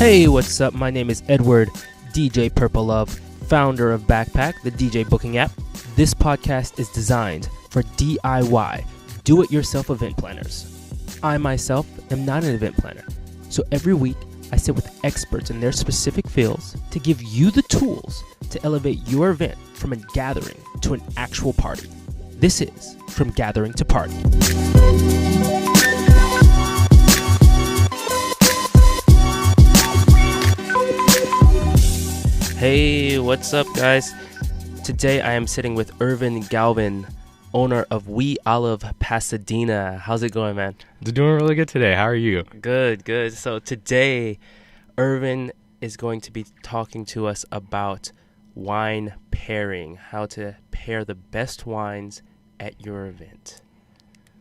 Hey, what's up? My name is Edward, DJ Purple Love, founder of Bacpak, the DJ booking app. This podcast is designed for DIY, do-it-yourself event planners. I myself am not an event planner, so every week I sit with experts in their specific fields to give you the tools to elevate your event from a gathering to an actual party. This is From Gathering to Party. Hey, what's up, guys? Today I am sitting with Ervin Galvan, owner of We Olive Pasadena. How's it going, man? It's doing really good today. How are you? Good. So today, Ervin is going to be talking to us about wine pairing, how to pair the best wines at your event.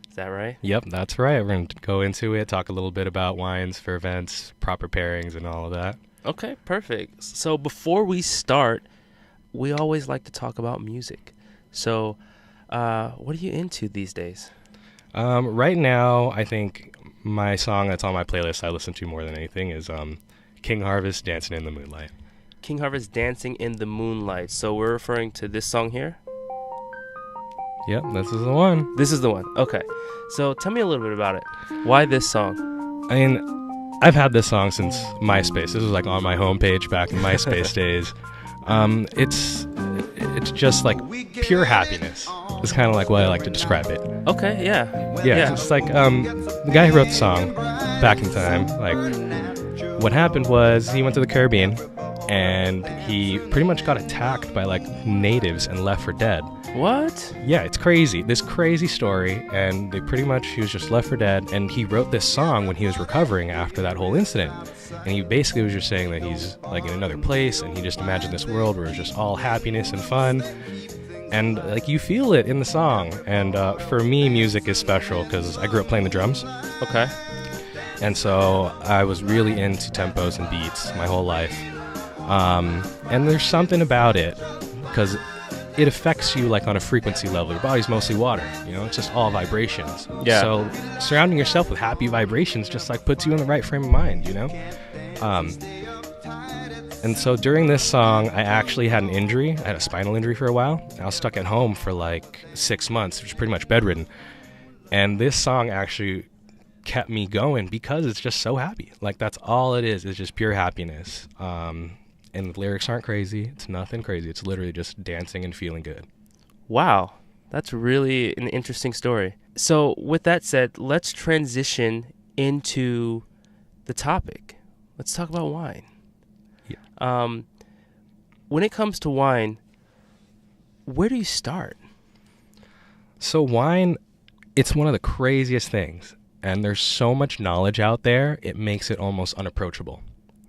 Is that right? Yep, that's right. We're going to go into it, talk a little bit about wines for events, proper pairings, and all of that. Okay, perfect. So before we start, we always like to talk about music. So what are you into these days? Right now, I think my song that's on my playlist I listen to more than anything is King Harvest, Dancing in the Moonlight. King Harvest, Dancing in the Moonlight. So we're referring to this song here? Yep, this is the one. This is the one. Okay. So tell me a little bit about it. Why this song? I mean, I've had this song since MySpace. This was like on my homepage back in MySpace days. It's just like pure happiness. It's kind of like what I like to describe it. Okay, yeah. It's like the guy who wrote the song back in time, like what happened was he went to the Caribbean and he pretty much got attacked by like natives and left for dead. What? Yeah, it's crazy. This crazy story, and he was just left for dead, and he wrote this song when he was recovering after that whole incident. And he basically was just saying that he's like in another place, and he just imagined this world where it's just all happiness and fun. And like you feel it in the song. And for me, music is special because I grew up playing the drums. Okay. And so I was really into tempos and beats my whole life. And there's something about it because it affects you like on a frequency level. Your body's mostly water, it's just all vibrations. Yeah. So surrounding yourself with happy vibrations just like puts you in the right frame of mind, And so during this song, I actually had an injury. I had a spinal injury for a while. I was stuck at home for like 6 months, which is pretty much bedridden. And this song actually kept me going because it's just so happy. Like that's all it is just pure happiness. And the lyrics aren't crazy. It's nothing crazy. It's literally just dancing and feeling good. Wow. That's really an interesting story. So with that said, let's transition into the topic. Let's talk about wine. Yeah. When it comes to wine, where do you start? So wine, it's one of the craziest things. And there's so much knowledge out there, it makes it almost unapproachable.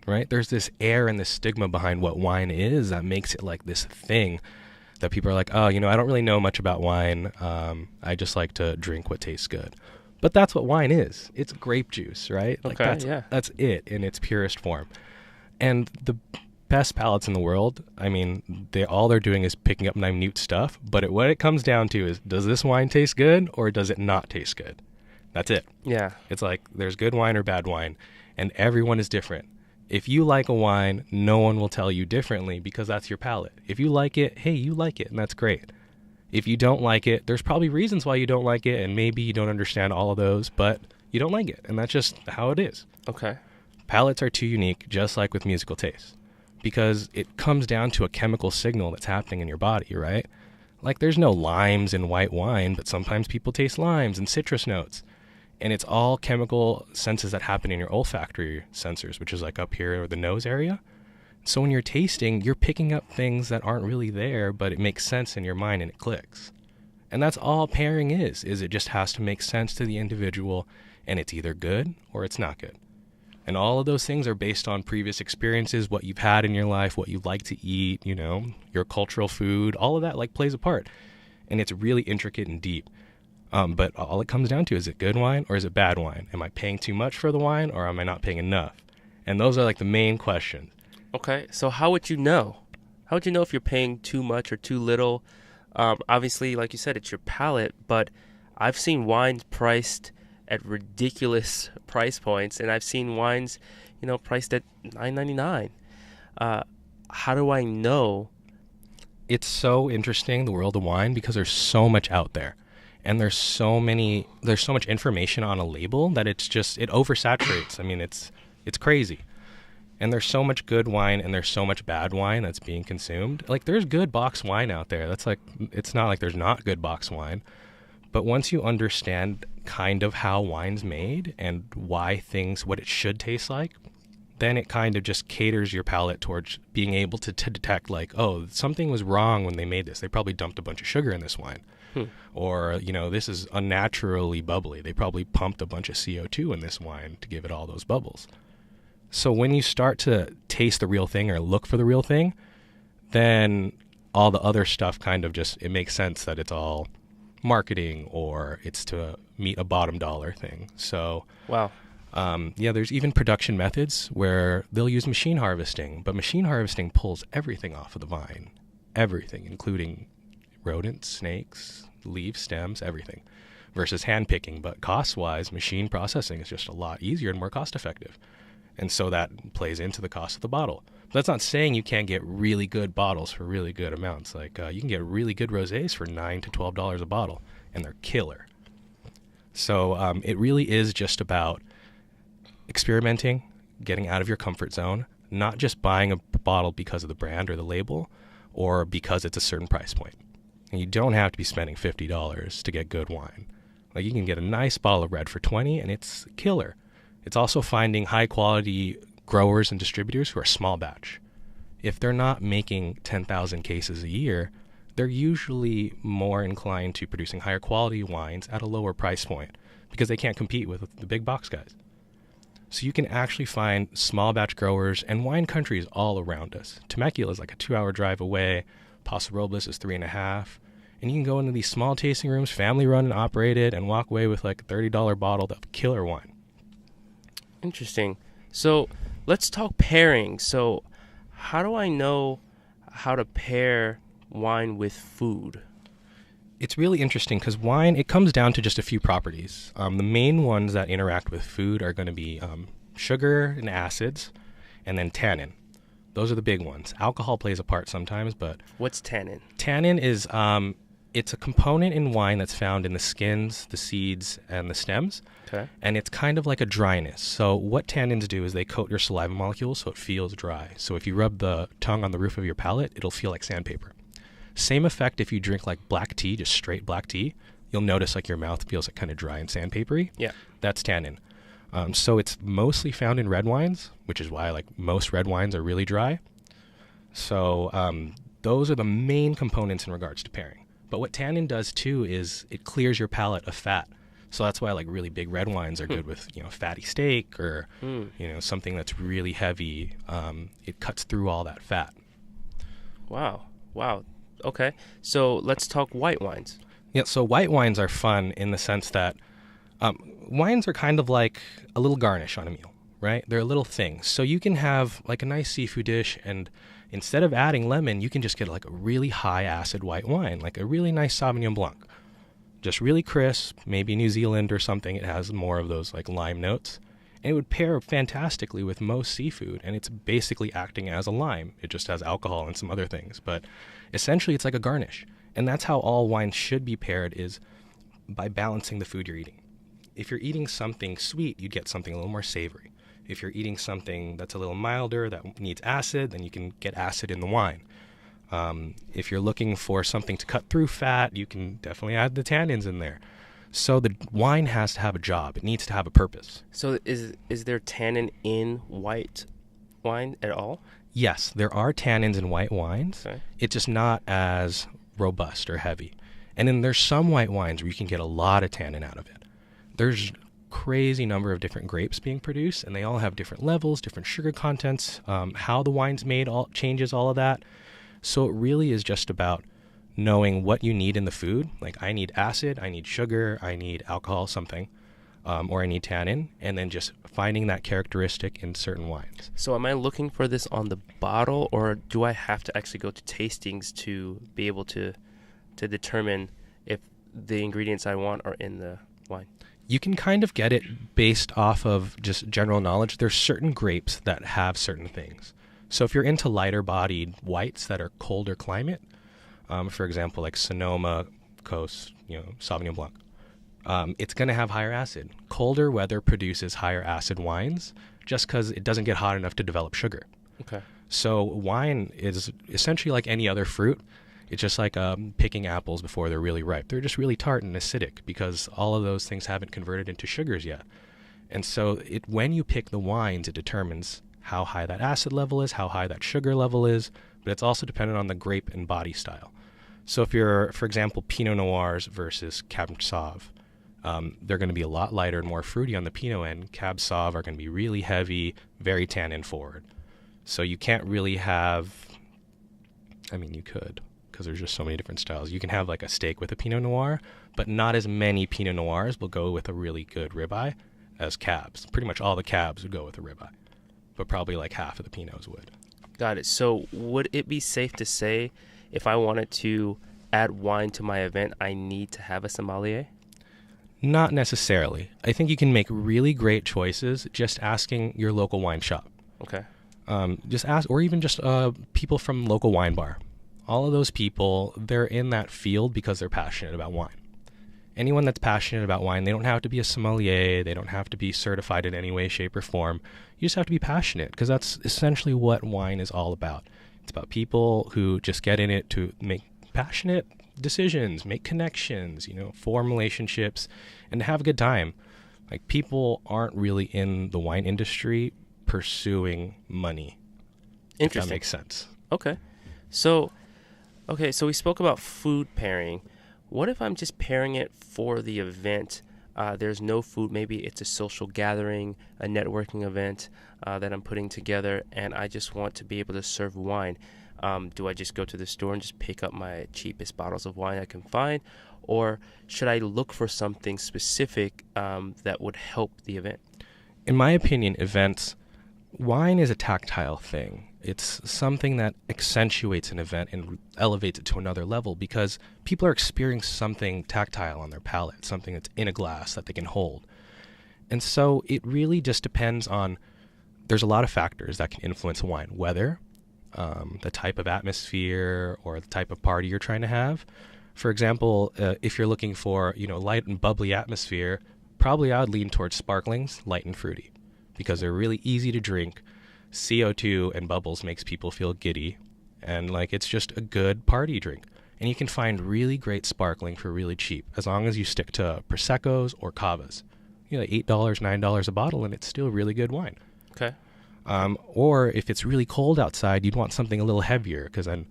Right? There's this air and this stigma behind what wine is that makes it like this thing that people are like, oh, I don't really know much about wine. I just like to drink what tastes good. But that's what wine is. It's grape juice, right? Okay, that's it in its purest form. And the best palates in the world, all they're doing is picking up minute stuff. But what it comes down to is, does this wine taste good or does it not taste good? That's it. Yeah. It's like there's good wine or bad wine, and everyone is different. If you like a wine, no one will tell you differently because that's your palate. If you like it, hey, you like it, and that's great. If you don't like it, there's probably reasons why you don't like it, and maybe you don't understand all of those, but you don't like it, and that's just how it is. Okay. Palates are too unique, just like with musical tastes, because it comes down to a chemical signal that's happening in your body, right? Like there's no limes in white wine, but sometimes people taste limes and citrus notes. And it's all chemical senses that happen in your olfactory sensors, which is like up here or the nose area. So when you're tasting, you're picking up things that aren't really there, but it makes sense in your mind and it clicks. And that's all pairing is it just has to make sense to the individual, and it's either good or it's not good. And all of those things are based on previous experiences, what you've had in your life, what you like to eat, your cultural food, all of that like plays a part. And it's really intricate and deep. But all it comes down to, is it good wine or is it bad wine? Am I paying too much for the wine or am I not paying enough? And those are like the main questions. Okay, so how would you know? How would you know if you're paying too much or too little? Obviously, like you said, it's your palate, but I've seen wines priced at ridiculous price points, and I've seen wines, priced at $9.99. How do I know? It's so interesting, the world of wine, because there's so much out there. And there's so much information on a label that it oversaturates. I mean, it's crazy. And there's so much good wine and there's so much bad wine that's being consumed. Like, there's good box wine out there. It's not like there's not good box wine. But once you understand kind of how wine's made and what it should taste like, then it kind of just caters your palate towards being able to detect, like, oh, something was wrong when they made this. They probably dumped a bunch of sugar in this wine. Or, this is unnaturally bubbly. They probably pumped a bunch of CO2 in this wine to give it all those bubbles. So when you start to taste the real thing or look for the real thing, then all the other stuff kind of it makes sense that it's all marketing or it's to meet a bottom dollar thing. So, wow. There's even production methods where they'll use machine harvesting, but machine harvesting pulls everything off of the vine, everything, including rodents, snakes, leaves, stems, everything, versus hand picking. But cost-wise, machine processing is just a lot easier and more cost-effective. And so that plays into the cost of the bottle. But that's not saying you can't get really good bottles for really good amounts. Like you can get really good rosés for $9 to $12 a bottle, and they're killer. So it really is just about experimenting, getting out of your comfort zone, not just buying a bottle because of the brand or the label or because it's a certain price point. And you don't have to be spending $50 to get good wine. Like, you can get a nice bottle of red for $20 and it's killer. It's also finding high quality growers and distributors who are small batch. If they're not making 10,000 cases a year, they're usually more inclined to producing higher quality wines at a lower price point because they can't compete with the big box guys. So you can actually find small batch growers and wine countries all around us. Temecula is like a 2-hour drive away. Paso Robles is 3.5. And you can go into these small tasting rooms, family run and operated, and walk away with like a $30 bottle of killer wine. Interesting. So let's talk pairing. So how do I know how to pair wine with food? It's really interesting because wine, it comes down to just a few properties. The main ones that interact with food are going to be sugar and acids, and then tannin. Those are the big ones. Alcohol plays a part sometimes, but... What's tannin? Tannin is, it's a component in wine that's found in the skins, the seeds, and the stems. Okay. And it's kind of like a dryness. So what tannins do is they coat your saliva molecules so it feels dry. So if you rub the tongue on the roof of your palate, it'll feel like sandpaper. Same effect if you drink like black tea, just straight black tea. You'll notice like your mouth feels like kind of dry and sandpapery. Yeah. That's tannin. So it's mostly found in red wines, which is why like most red wines are really dry. So those are the main components in regards to pairing. But what tannin does too is it clears your palate of fat. So that's why like really big red wines are good with, fatty steak or, something that's really heavy. It cuts through all that fat. Wow. Okay. So let's talk white wines. Yeah. So white wines are fun in the sense that wines are kind of like a little garnish on a meal, right? They're a little thing. So you can have like a nice seafood dish, and instead of adding lemon, you can just get like a really high acid white wine, like a really nice Sauvignon Blanc. Just really crisp, maybe New Zealand or something. It has more of those like lime notes. And it would pair fantastically with most seafood, and it's basically acting as a lime. It just has alcohol and some other things, but essentially it's like a garnish. And that's how all wines should be paired, is by balancing the food you're eating. If you're eating something sweet, you get something a little more savory. If you're eating something that's a little milder, that needs acid, then you can get acid in the wine. If you're looking for something to cut through fat, you can definitely add the tannins in there. So the wine has to have a job. It needs to have a purpose. So is there tannin in white wine at all? Yes, there are tannins in white wines. Okay. It's just not as robust or heavy. And then there's some white wines where you can get a lot of tannin out of it. There's crazy number of different grapes being produced, and they all have different levels, different sugar contents. How the wine's made changes all of that. So it really is just about knowing what you need in the food. Like, I need acid, I need sugar, I need alcohol, something, or I need tannin, and then just finding that characteristic in certain wines. So am I looking for this on the bottle, or do I have to actually go to tastings to be able to determine if the ingredients I want are in the wine? You can kind of get it based off of just general knowledge. There's certain grapes that have certain things. So if you're into lighter bodied whites that are colder climate, for example, like Sonoma Coast, Sauvignon Blanc, it's going to have higher acid. Colder weather produces higher acid wines just because it doesn't get hot enough to develop sugar. Okay. So wine is essentially like any other fruit. It's just like picking apples before they're really ripe. They're just really tart and acidic because all of those things haven't converted into sugars yet. And so when you pick the wines, it determines how high that acid level is, how high that sugar level is, but it's also dependent on the grape and body style. So if you're, for example, Pinot Noirs versus Cab Sauv, they're going to be a lot lighter and more fruity on the Pinot end. Cab Sauv are going to be really heavy, very tannin forward. So you can't really have, you could, because there's just so many different styles. You can have like a steak with a Pinot Noir, but not as many Pinot Noirs will go with a really good ribeye as Cabs. Pretty much all the Cabs would go with a ribeye, but probably like half of the Pinots would. Got it. So would it be safe to say if I wanted to add wine to my event, I need to have a sommelier? Not necessarily. I think you can make really great choices just asking your local wine shop. Okay. Just ask, or even just people from local wine bar. All of those people, they're in that field because they're passionate about wine. Anyone that's passionate about wine, they don't have to be a sommelier. They don't have to be certified in any way, shape, or form. You just have to be passionate because that's essentially what wine is all about. It's about people who just get in it to make passionate decisions, make connections, form relationships, and to have a good time. Like, people aren't really in the wine industry pursuing money. Interesting. If that makes sense. Okay. So we spoke about food pairing. What if I'm just pairing it for the event? There's no food. Maybe it's a social gathering, a networking event that I'm putting together, and I just want to be able to serve wine. Do I just go to the store and just pick up my cheapest bottles of wine I can find? Or should I look for something specific that would help the event? In my opinion, wine is a tactile thing. It's something that accentuates an event and elevates it to another level because people are experiencing something tactile on their palate, something that's in a glass that they can hold. And so it really just depends on, there's a lot of factors that can influence wine. Weather, the type of atmosphere or the type of party you're trying to have. For example, if you're looking for, light and bubbly atmosphere, probably I would lean towards sparklings, light and fruity, because they're really easy to drink. CO2 and bubbles makes people feel giddy, and it's just a good party drink. And you can find really great sparkling for really cheap, as long as you stick to Prosecco's or Cavas. $8, $9 a bottle, and it's still really good wine. Okay. Or if it's really cold outside, you'd want something a little heavier, because then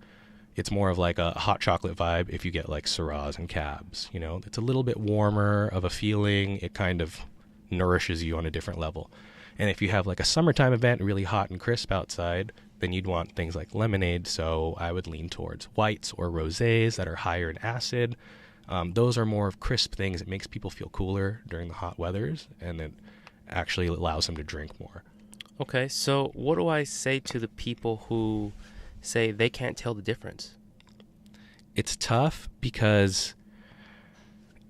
it's more of like a hot chocolate vibe if you get like Syrahs and Cabs. It's a little bit warmer of a feeling. It kind of nourishes you on a different level. And if you have like a summertime event, really hot and crisp outside, then you'd want things like lemonade. So I would lean towards whites or rosés that are higher in acid. Those are more of crisp things. It makes people feel cooler during the hot weathers, and it actually allows them to drink more. Okay, so what do I say to the people who say they can't tell the difference? It's tough because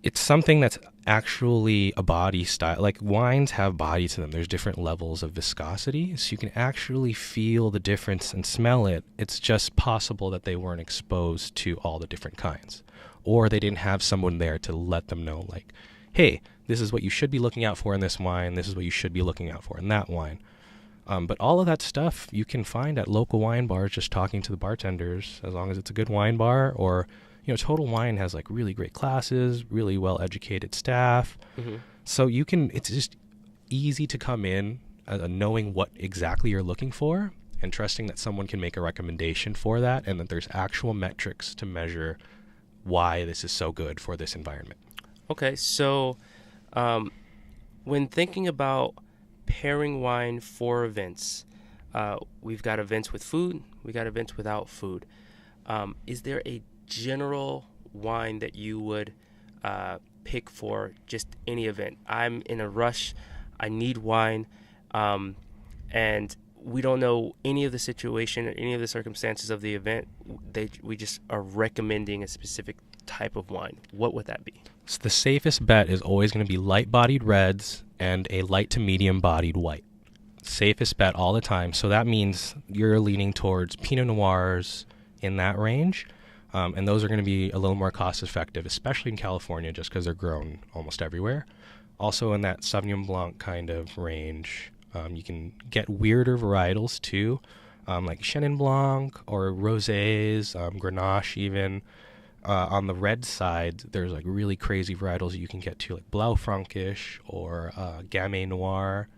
it's something that's actually a body style. Like, wines have body to them. There's different levels of viscosity, so you can actually feel the difference and smell it. It's just possible that they weren't exposed to all the different kinds, or they didn't have someone there to let them know, like, hey, this is what you should be looking out for in this wine. This is what you should be looking out for in that wine. But all of that stuff you can find at local wine bars, just talking to the bartenders, as long as it's a good wine bar. Or Total Wine has like really great classes, really well-educated staff. Mm-hmm. So it's just easy to come in knowing what exactly you're looking for and trusting that someone can make a recommendation for that, and that there's actual metrics to measure why this is so good for this environment. Okay, so when thinking about pairing wine for events, we've got events with food, we got events without food. Is there a general wine that you would pick for just any event? I'm in a rush, I need wine, and we don't know any of the situation or any of the circumstances of the event. We just are recommending a specific type of wine, what would that be? So the safest bet is always going to be light-bodied reds and a light to medium-bodied white. Safest bet all the time. So that means you're leaning towards Pinot Noirs in that range. And those are going to be a little more cost-effective, especially in California, just because they're grown almost everywhere. Also in that Sauvignon Blanc kind of range, you can get weirder varietals too, like Chenin Blanc or Rosés, Grenache even. On the red side, there's like really crazy varietals that you can get to, like Blaufränkisch or Gamay Noir.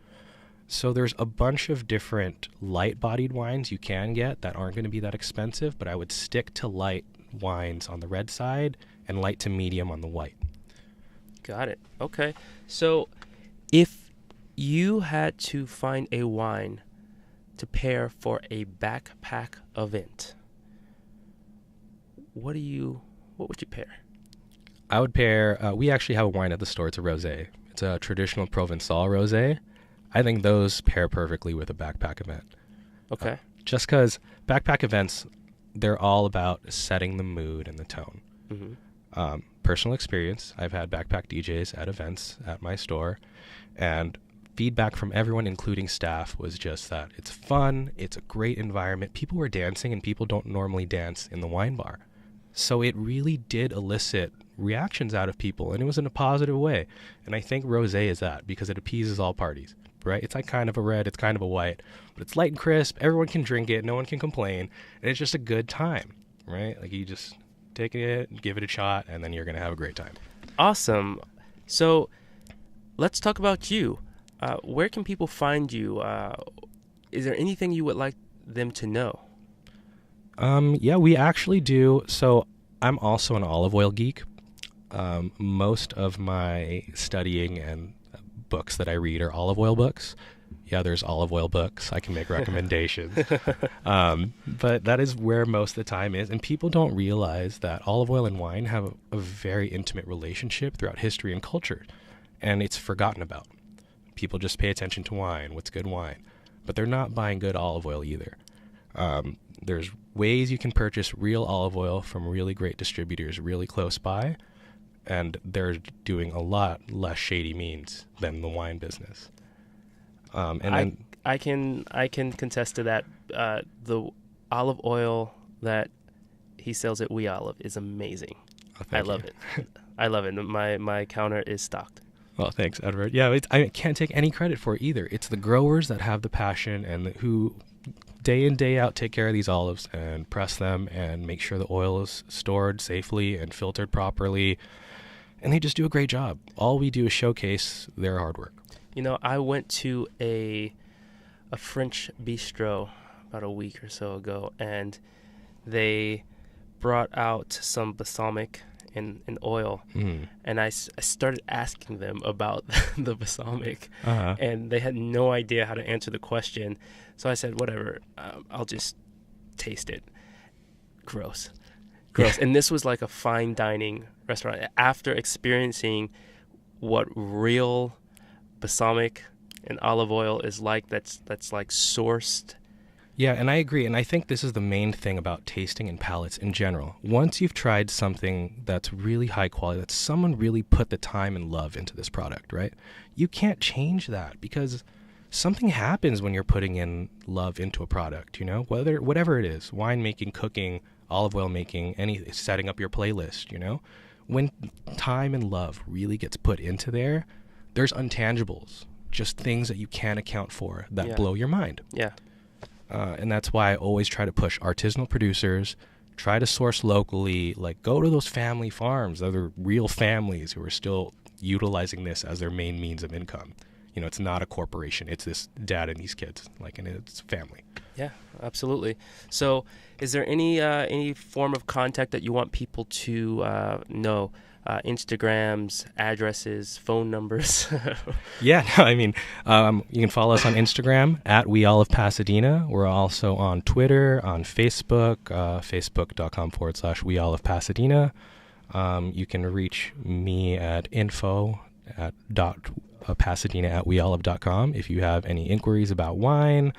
So there's a bunch of different light-bodied wines you can get that aren't going to be that expensive, but I would stick to light wines on the red side and light to medium on the white. Got it. Okay. So if you had to find a wine to pair for a backpack event, what would you pair? I would pair, we actually have a wine at the store. It's a rosé. It's a traditional Provençal rosé. I think those pair perfectly with a backpack event. Okay. Just because backpack events, they're all about setting the mood and the tone. Mm-hmm. Personal experience, I've had backpack DJs at events at my store, and feedback from everyone, including staff, was just that it's fun, it's a great environment. People were dancing, and people don't normally dance in the wine bar. So it really did elicit reactions out of people, and it was in a positive way. And I think rosé is that, because it appeases all parties, right? It's like kind of a red, it's kind of a white, but it's light and crisp. Everyone can drink it, no one can complain, and it's just a good time, right? Like you just take it, give it a shot, and then you're going to have a great time. Awesome. So let's talk about you. Where can people find you? Is there anything you would like them to know? Yeah, we actually do. So I'm also an olive oil geek. Most of my studying and books that I read are olive oil books. Yeah, there's olive oil books. I can make recommendations. But that is where most of the time is. And people don't realize that olive oil and wine have a very intimate relationship throughout history and culture. And it's forgotten about. People just pay attention to wine. What's good wine? But they're not buying good olive oil either. There's ways you can purchase real olive oil from really great distributors really close by. And they're doing a lot less shady means than the wine business. I can contest to that. The olive oil that he sells at We Olive is amazing. Oh, I love it. I love it. My counter is stocked. Well, thanks, Edward. Yeah, I can't take any credit for it either. It's the growers that have the passion and who day in, day out take care of these olives and press them and make sure the oil is stored safely and filtered properly. And they just do a great job. All we do is showcase their hard work. You know, I went to a French bistro about a week or so ago, and they brought out some balsamic in oil, and I started asking them about the balsamic, and they had no idea how to answer the question. So I said, whatever, I'll just taste it. Gross. And this was like a fine dining restaurant. After experiencing what real balsamic and olive oil is like, that's like sourced. Yeah, and I agree. And I think this is the main thing about tasting and palates in general. Once you've tried something that's really high quality, that someone really put the time and love into this product, right? You can't change that because something happens when you're putting in love into a product, you know, whatever it is, winemaking, cooking, olive oil making, setting up your playlist, you know, when time and love really gets put into there, there's untangibles, just things that you can't account for that blow your mind. Yeah. And that's why I always try to push artisanal producers, try to source locally, like go to those family farms, other real families who are still utilizing this as their main means of income. You know, it's not a corporation. It's this dad and these kids, and it's family. Yeah, absolutely. So is there any form of contact that you want people to know? Instagrams, addresses, phone numbers? Yeah, no, I mean, you can follow us on Instagram at We All of Pasadena. We're also on Twitter, on Facebook, facebook.com/We All of Pasadena. You can reach me at info@pasadena@weolive.com if you have any inquiries about wine,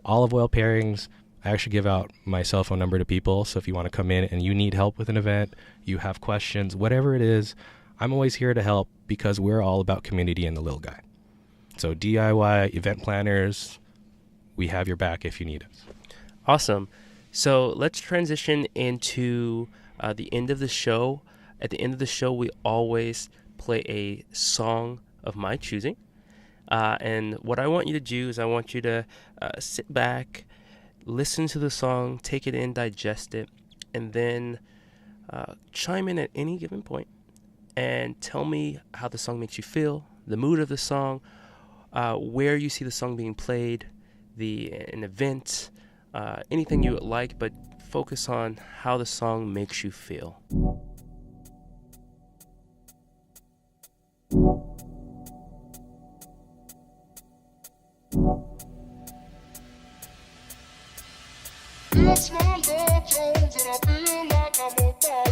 olive oil pairings. I actually give out my cell phone number to people. So if you want to come in and you need help with an event, you have questions, whatever it is, I'm always here to help because we're all about community and the little guy. So DIY event planners, we have your back if you need us. Awesome. So let's transition into the end of the show. At the end of the show, we always play a song of my choosing. And what I want you to do is I want you to sit back, listen to the song, take it in, digest it, and then chime in at any given point and tell me how the song makes you feel, the mood of the song, where you see the song being played, an event, anything you would like, but focus on how the song makes you feel. It's my Lord Jones and I feel like I'm on fire.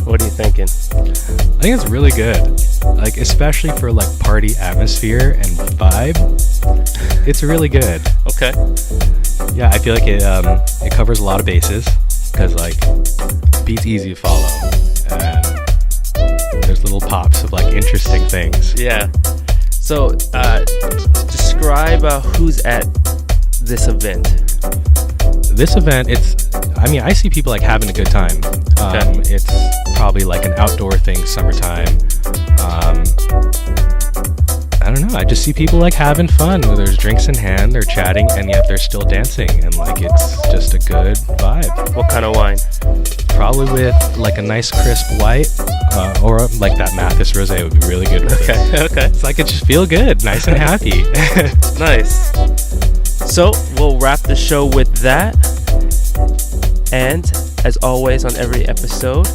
What are you thinking? I think it's really good, like especially for like party atmosphere and vibe. It's really good. Okay. Yeah, I feel like it covers a lot of bases because like beat's easy to follow and there's little pops of like interesting things. Yeah. So describe who's at this event. This event, I see people like having a good time. Okay. It's probably like an outdoor thing, summertime. I don't know. I just see people like having fun. Where there's drinks in hand, they're chatting, and yet they're still dancing, and like it's just a good vibe. What kind of wine? Probably with like a nice crisp white, or like that Mathis Rosé would be really good with it. Okay. It's like it just feel good, nice and happy. Nice. So we'll wrap the show with that. And as always on every episode,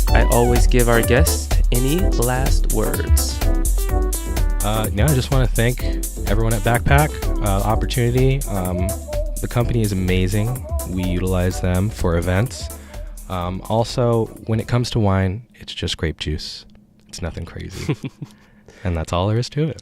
I always give our guests any last words. I just want to thank everyone at Bacpak, opportunity. The company is amazing. We utilize them for events. Also, when it comes to wine, it's just grape juice. It's nothing crazy. And that's all there is to it.